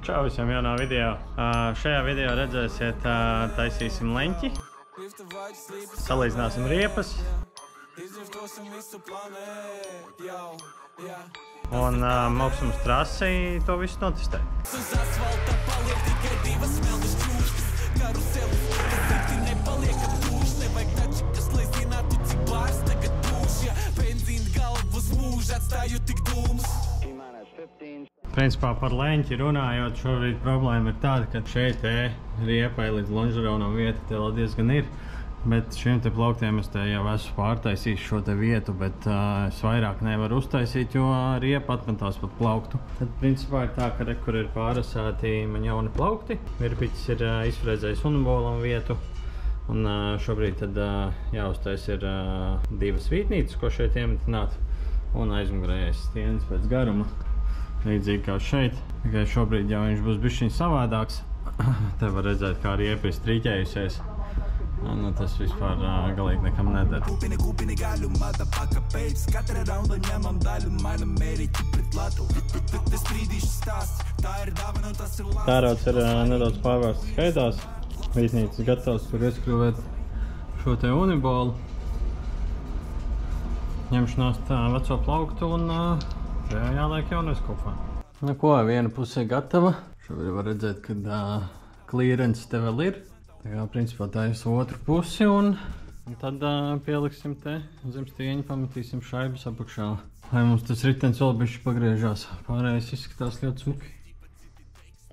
Čau visiem jaunā video. Šajā video redzēsiet, taisīsim leņķi. Salīdzināsim riepas. Un mauksim uz trasi to visu notestēt. Principā par leņķi runājot, šobrīd problēma ir tāda, ka šeit riepai līdz lonžeronam vieta te diezgan ir. Bet šiem te plauktiem es te jau esmu pārtaisījis šo te vietu, bet es vairāk nevaru uztaisīt, jo riepa atmetās pat plauktu. Tad principā ir tā, ka kur ir pārasāti man jauni plaukti. Virpiķis ir izfrēzējis unibolam vietu. Un šobrīd tad jāuztais ir divas vītnītes, ko šeit iemetināt. Un aizmugurējais stieņas pēc garuma. Līdzīgi kā šeit, tikai šobrīd jau viņš būs bišķiņ savādāks. Te var redzēt, kā riepa ir strīķējusies. Nu, tas vispār galīgi nekam neder. Tērauds ir nedaudz pārvērsts skaidās. Vītnīcas gatavs tur ieskrūvēt šo te unibolu. Ņemšu nost veco plauktu un jāliek jaunais kopā. Nu ko, viena puse gatava. Šobrīd var redzēt, ka klīrens te vēl ir. Tā kā principā taisa otru pusi un tad pieliksim te zem stieņa, pametīsim šaibas apakšā. Lai mums tas ritens vēl bišķi pagriežās. Pārējais izskatās ļoti smuki.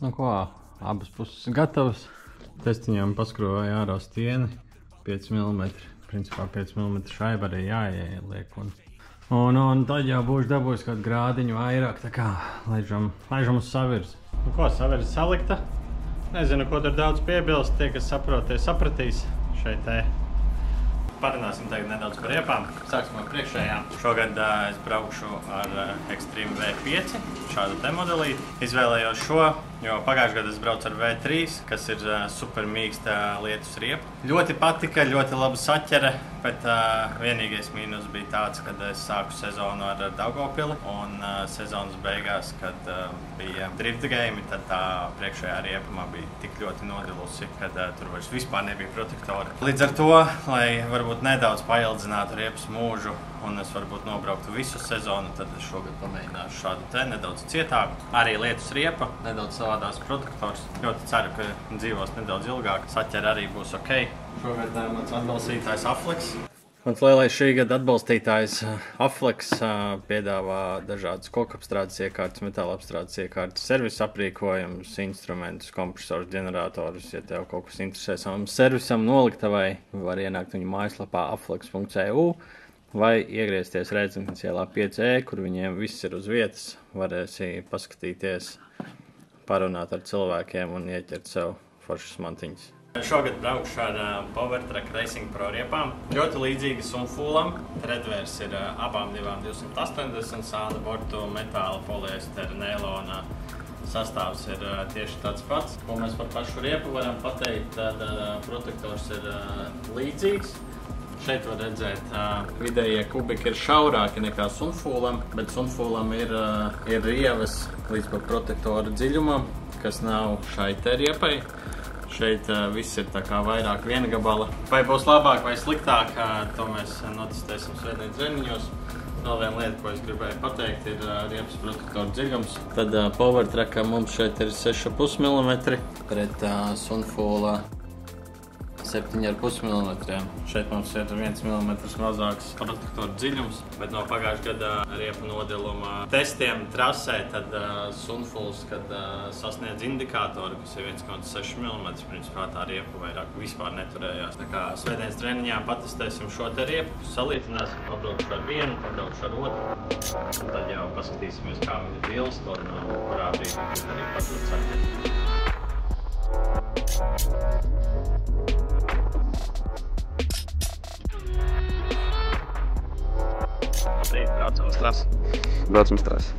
Nu ko, abas puses gatavas. Testiņām paskrovēja ārā stieni 5 mm. Principā 5 mm šaiba arī jāieliek. Un tad jau būšu dabūjis kādu grādiņu vairāk, tā kā laižam uz savirzi. Nu ko, savirzi salikta. Nezinu, ko tur daudz piebilst, tie, kas saprot, tie sapratīs šeit te. Parunāsim tagad nedaudz par riepām. Sāksim ar priekšējām. Šogad es braukšu ar Extreme V5, šādu te modelīti. Izvēlējos šo, jo pagājušajā gadā es braucu ar V3, kas ir super mīksta lietus riepa. Ļoti patika, ļoti laba saķere, bet vienīgais mīnus bija tāds, kad es sāku sezonu ar Daugavpili un sezonas beigās, kad bija drift game, tad tā priekšējā riepa man bija tik ļoti nodilusi, kad tur vairs vispār nebija protektori. Līdz ar to, lai varbūt nedaudz paildzinātu riepas mūžu un es varbūt nobrauktu visu sezonu, tad es šogad pamēģināšu šādu te nedaudz cietāku. Arī lietus riepa, nedaudz savādās protektors. Ļoti ceru, ka dzīvos nedaudz ilgāk. Saķere arī būs ok. Šogad mans atbalstītājs Afflex. Mans lielais šī gada atbalstītājs Afflex piedāvā dažādas kokapstrādes iekārtas, metāla apstrādes iekārtas, servisa aprīkojumus, instrumentus, kompresors, ģeneratorus. Ja tev kaut kas interesē savam servisam, noliktavai, var ienākt viņu mājaslapā afflex.eu vai iegriezties Rēdzeknes ielā 5E, kur viņiem viss ir uz vietas. Varēsi paskatīties, parunāt ar cilvēkiem un ieķert sev foršas mantiņas. Šogad braukšu ar Powertrack Racing Pro riepām. Ļoti līdzīgi Sunfoolam. Redvērs ir abām divām 280, sāna bortu metāla, poliestera, neilona. Sastāvs ir tieši tāds pats. Ko mēs par pašu riepu varam pateikt, tad protektors ir līdzīgs. Šeit var redzēt, vidējie kubiki ir šaurāki nekā Sunfoolam, bet Sunfoolam ir rievas līdz pat protektora dziļumam, kas nav šai te riepai. Šeit viss ir tā kā vairāk viengabala. Vai būs labāk vai sliktāk, to mēs notestēsim svētdienas treniņos. Vēl viena lieta, ko es gribēju pateikt, ir riepas protektora dziļums. Tad Powertrackā mums šeit ir 6,5 mm pret Sunfoola 7,5 mm. Šeit mums ir 1 mm mazāks protektora dziļums, bet no pagājušā gada riepu nodiluma testiem trasē, tad Sunfools, kad sasniedz indikātoru, kas ir 1,6 mm, principā tā riepa vairāk vispār neturējās. Tā kā svētdienas treniņā patestēsim šo te riepu, salīdzināsim, pabraukšu ar vienu, pabraukšu ar otru. Un tad jau paskatīsimies, kā viņi dilst un kurā brīdī arī patrūcāties. Braucam uz trasu. Braucam uz trasu.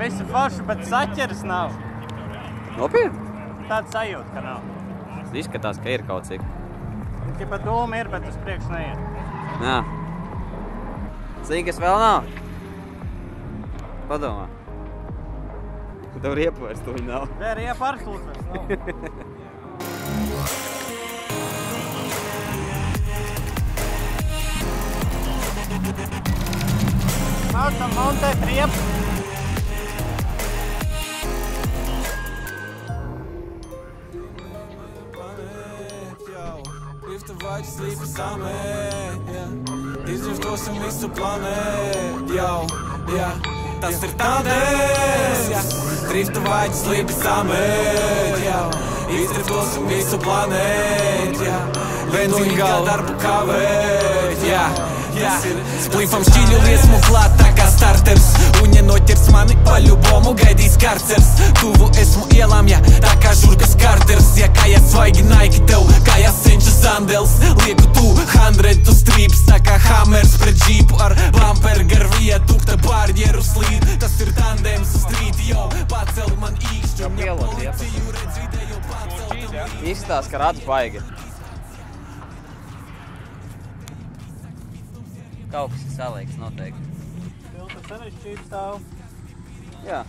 Visi forši, bet saķeres nav. Nopietni? Tāda sajūta, ka nav. Izskatās, ka ir kaut cik. Tipa doma ir, bet uz priekšu neiet. Jā. Zinkas vēl nav? Padomā. Tev riepu vairs tuļi nav. Te riepa ar slūts vairs nav. Mācam montēt riepu. Vai slīpi samēt, izdriftosim visu planētu, tas ir tādēļ, drifta vaļi slīpi samēt, izdriftosim visu planētu, benzīnā darbu kavēt, Splīfam šķīļu liesmu klāt tā kā starters, un ja noķers mani paļubomu gaidīs karcers. Tuvu esmu ielām, tā kā žurkas karters, kājas svaigi Nike tev, kājas cenšas sandels. Lieku tu 100 strīps, tā kā hammers pret džīpu ar bumper gar viedukta barjeru slīd. Tas ir tandems uz strīti, jau pacel man īkšķu, ja policiju redz video pacel. Izstās, ka rats baigi. Kaut kas ir salīgs noteikti. Pilta sarežģība stāv. Jā.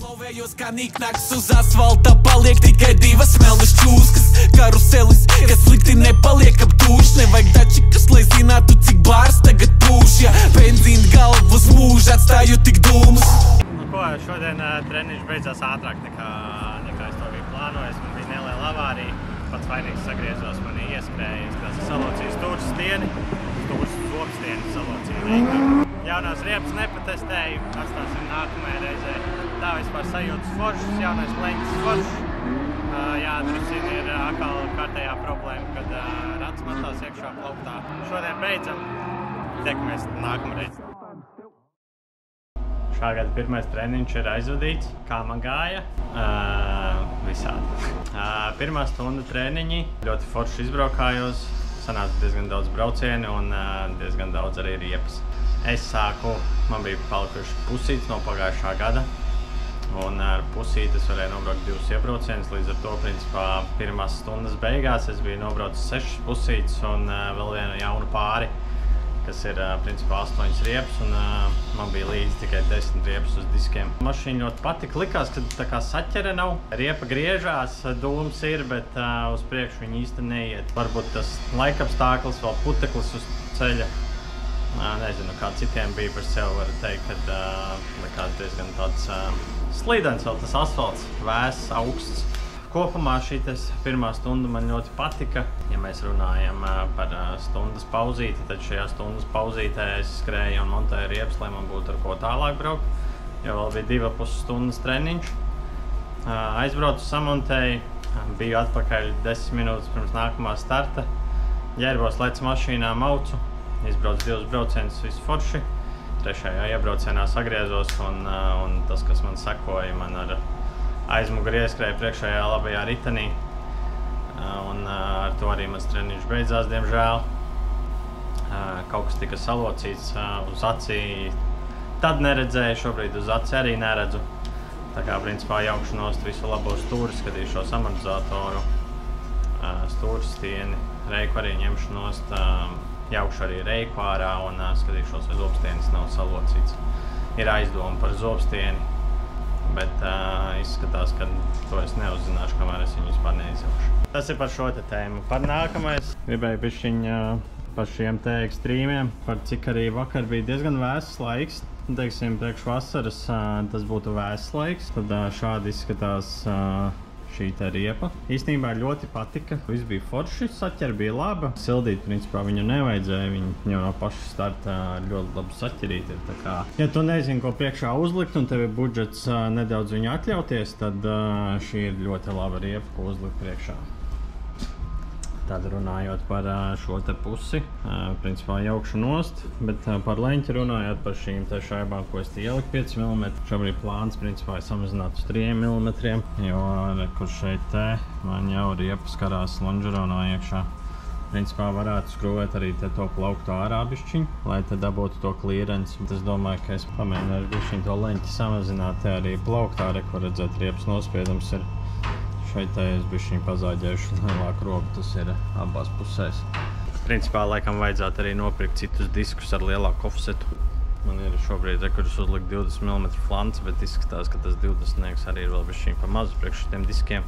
Plovējos kā niknaks uz asfalta, paliek tikai divas melnas čūskas. Karuselis, kas slikti nepaliek ap tūši. Nevajag dačikas, lai zinātu, cik bārs tagad pūš. Benzīna galvu uz mūžu atstāju tik dūmus. Nu ko, šodien treniņš beidzās ātrāk nekā es to biju plānojis. Man bija neliela avārija. Pats vainīgs sagriezos, manī ieskrēja. Es salocīju stūrs stieni. Stūrs zobstieni salocīju. Jaunās riepas nepatestēju. Atstāsim nākamajā reizē. Tā vispār sajūtas foršas, jaunais leņķis foršs. Jāatrisina ir atkal kārtējā problēma, kad rats matās iekšā plauktā. Šodien beidzam. Tiekamies nākamreiz. Šā gada pirmais treniņš ir aizvadīts. Kā man gāja? Visādi. Pirmā stunda treniņi. Ļoti forši izbraukājos. Sanāca diezgan daudz braucienu un diezgan daudz arī riepas. Es sāku, man bija palikuši pusītes no pagājušā gada. Un ar pusīti es varēju nobraukt 2 iebraucienus. Līdz ar to, principā, pirmās stundas beigās es biju nobraucis 6 pusītes un vēl vienu jaunu pāri, kas ir, principā, 8 riepas, un man bija līdzi tikai 10 riepas uz diskiem. Mašīna ļoti patika. Likās, ka tā kā saķere nav. Riepa griežās, dūms ir, bet uz priekšu viņi īsti neiet. Varbūt tas laikapstāklis, vēl puteklis uz ceļa. Nezinu, kā citiem bija par sevi, varu teikt, kad likās diezgan tāds slīdens vēl tas asfalts, vēss, augsts. Kopumā šī pirmā stunda man ļoti patika. Ja mēs runājam par stundas pauzīti, tad šajā stundas pauzītē es skrēju un montēju riepas, lai man būtu ar ko tālāk braukt. Jo vēl bija 2,5 stundas treniņš. Aizbraucu, samontēju, biju atpakaļ 10 minūtes pirms nākamā starta. Ģērbos, lecu mašīnā, maucu. Izbraucu 2 braucienus, visu forši. 3. iebraucienā sagriezos un tas, kas man sekoja, man ar aizmuguri ieskrēja priekšējā labajā ritenī. Un ar to arī mans treniņš beidzās, diemžēl. Kaut kas tika salocīts uz acī. Tad neredzēju, šobrīd uz aci arī neredzu. Tā kā, principā, jaukšu nost visu labo stūri, skatīšos amortizatoru, stūrstieni, reiku arī ņemšu nost, jaukšu arī reiku ārā un skatīšos, vai zobstienis nav salocīts. Ir aizdoma par zobstieni, bet izskatās, ka to es neuzzināšu, kamēr es viņu vispār neizjaukšu. Tas ir par šo te tēmu. Par nākamais gribēju bišķiņ par šiem te ekstrīmiem, par cik arī vakar bija diezgan vēss laiks. Teiksim, priekš vasaras tas būtu vēss laiks, tad šādi izskatās šī te riepa. Īstenībā ļoti patika, viss bija forši, saķera bija laba. Sildīt, principā, viņu nevajadzēja, viņa jau no paša starta ļoti labi saķerīt ir. Tā kā, ja tu nezini, ko priekšā uzlikt un tev ir budžets nedaudz viņu atļauties, tad šī ir ļoti laba riepa, ko uzlikt priekšā. Tad runājot par šo te pusi, principā jaukšu nost, bet par leņķi runājot par šīm te šaibām, ko es te ieliku 5 mm. Šobrīd plāns, principā, ir samazināt uz 3 mm, jo kur šeit te man jau riepas karās lonžeronā iekšā. Principā varētu skrūvēt arī te to plauktu ārā bišķiņ, lai te dabūtu to klīrenci. Bet es domāju, ka es pamēģināšu bišķiņ to leņķi samazināt, te arī plauktā, ko redzēt, riepas nospiedums ir. Šeit te es bišķiņ pazāģējuši lielāku robu, tas ir abās pusēs. Principā, laikam vajadzētu arī nopirkt citus diskus ar lielāku offsetu. Man ir šobrīd rekords uzlikt 20 mm flants, bet izskatās, ka tas 20 arī ir vēl bišķiņ pa mazu priekš šitiem diskiem.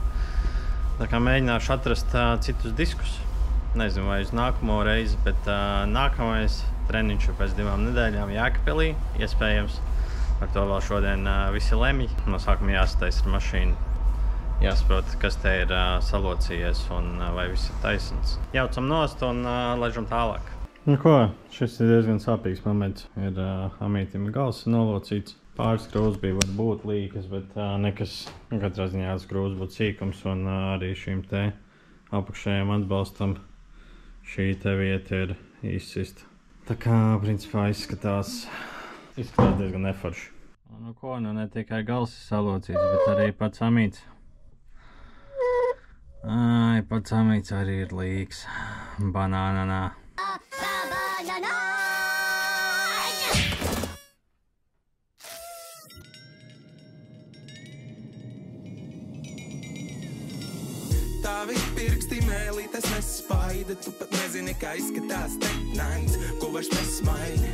Tā kā mēģināšu atrast citus diskus. Nezinu, vai uz nākamo reizi, bet nākamais treniņš ir pēc 2 nedēļām Jēkabpilī, iespējams. Par to vēl šodien visi lemj. No sākuma jāsataisa ar mašīnu. Jāsaprot, kas te ir salocījies un vai viss ir taisns. Jaucam nost un laižam tālāk. Nu ko, šis ir diezgan sāpīgs moments. Ir amītim gals nolocīts. Pāris skrūvas bija varbūt līkas, bet nekas, katrā ziņā skrūvas būtu sīkums un arī šīm te apakšējiem atbalstam šī te vieta ir izsista. Tā kā, principā, izskatās diezgan neforši. Nu ko, nu ne tikai gals ir salocīts, bet arī pats amīts. Ai, pats amīts arī ir līks. Banānanā. Tavi pirksti mēlītes nespaida, tu pat nezini, kā izskatās teknāns, ko vairs nesmaini.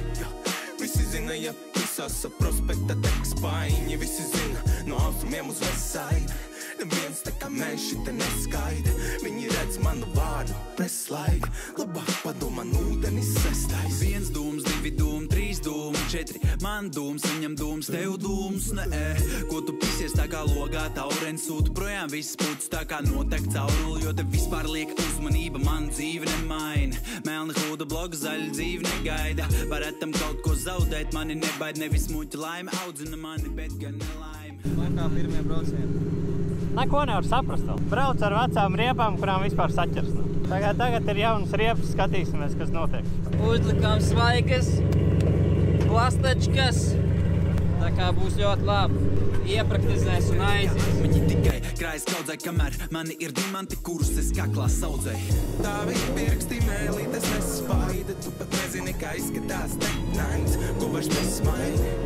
Visi zina, ja visās prospekta tekspaiņi, visi zina, no ausumiem uz Westside. Neviens tā kā mēs šita neskaida, viņi redz manu vārdu, preslaid, labāk padomā ūdenis sestais. 1 dūms, 2 dūmi, 3 dūmi, 4, man dūms, viņam dūms, tev dūms, ne, ko tu pisies tā kā logā, taurens sūtu projām, viss puts tā kā notek cauruli, jo te vispār liek uzmanība, man dzīve nemaina, melna hūda bloga, zaļa dzīve negaida, varetam kaut ko zaudēt, mani nebaid, nevis muļķa laime, audzina mani, bet gan nelaime. Vai kā pirmie braucieni? Neko nevar saprast vēl. Brauc ar vecām riepām, kurām vispār saķers. Tagad ir jaunas riepas, skatīsimies, kas notiek. Uzlikām svaigas, plastečkas, tā kā būs ļoti labi. Iepraktizēs un aizies. Viņi tikai krājas kaudzē, kamēr mani ir dimanti, kurus es kaklā saudzēju. Tavi pirksti mēlītes nespaida, tu pat nezini, kā izskatās teknāns, ko vairs nesmaini.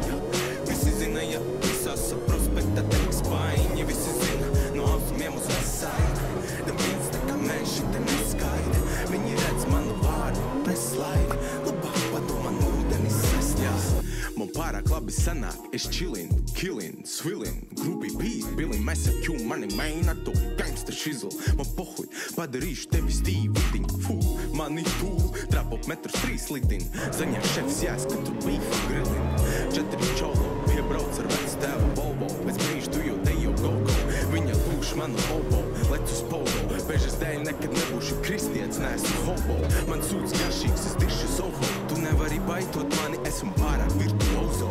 Visi zina, ja visās prospekta tekspaiņi, visi zina, no ausumiem uz Westside. Neviens tā kā mēs šita neskaida, viņi redz manu vārdu, preslaid, labāk padomā ūdenis sestais. Man pārāk labi sanāk, es chillin, killin, swillin, grupi beat, billin, mesa Q, mani maina to gangsta shizzle. Man pohuj, padarīšu tevi stīvitiņ, mani tūl, trapop 1,3 lidin, zaņā šefs jāskat tur beefu grillin. 4 čolo, piebrauc ar vecu tēvu Volvo, pēc brīžu tu jau te jau go-go, viņa lūš manu obo, lec uz polo, bežas dēļ nekad nebūšu kristietis, neesmu hobo, man sūds garšīgs, es diršu soho, tu nevari baitot mani, esmu pārāk virtuozo.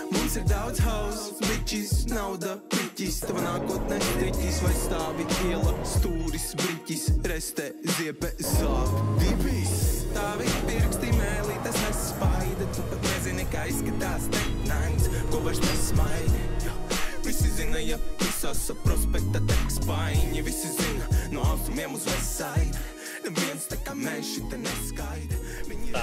Mums ir daudz house, bitches, nauda, piķis, tava nākotnē striķis, vai stāvi iela, stūris, briķis, restē, ziepe, sāp, dibis. Tavi pirksti mēlītes nespaida, tu pat nezini, kā izskatās teknāns, ko vairs nesmaini. Visi zina, ja visās prospekta tekspaiņi, visi zina, no ausumiem uz Westside. Tā,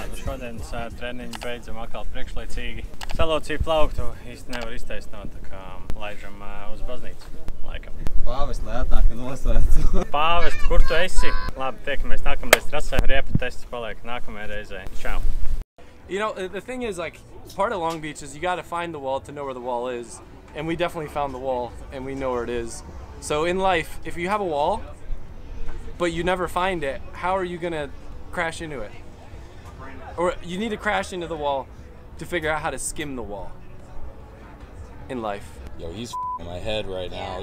nu šodienas treniņi beidzam atkal priekšlaicīgi. Salocīju plauktu īsti nevar iztaisnot, tā kā laižam uz baznīcu, laikam. Pāvest, lai atnāk un nosvērtu. Pāvest, kur tu esi? Labi, tiekamies nākamreiz trasē. Riepu tests paliek nākamajai reizei. Čau! You know, the thing is, like, part of Long Beach is you gotta find the wall to know where the wall is. And we definitely found the wall, and we know where it is. So in life, if you have a wall, but you never find it, how are you gonna crash into it? Or you need to crash into the wall to figure out how to skim the wall in life. Yo, he's in my head right now.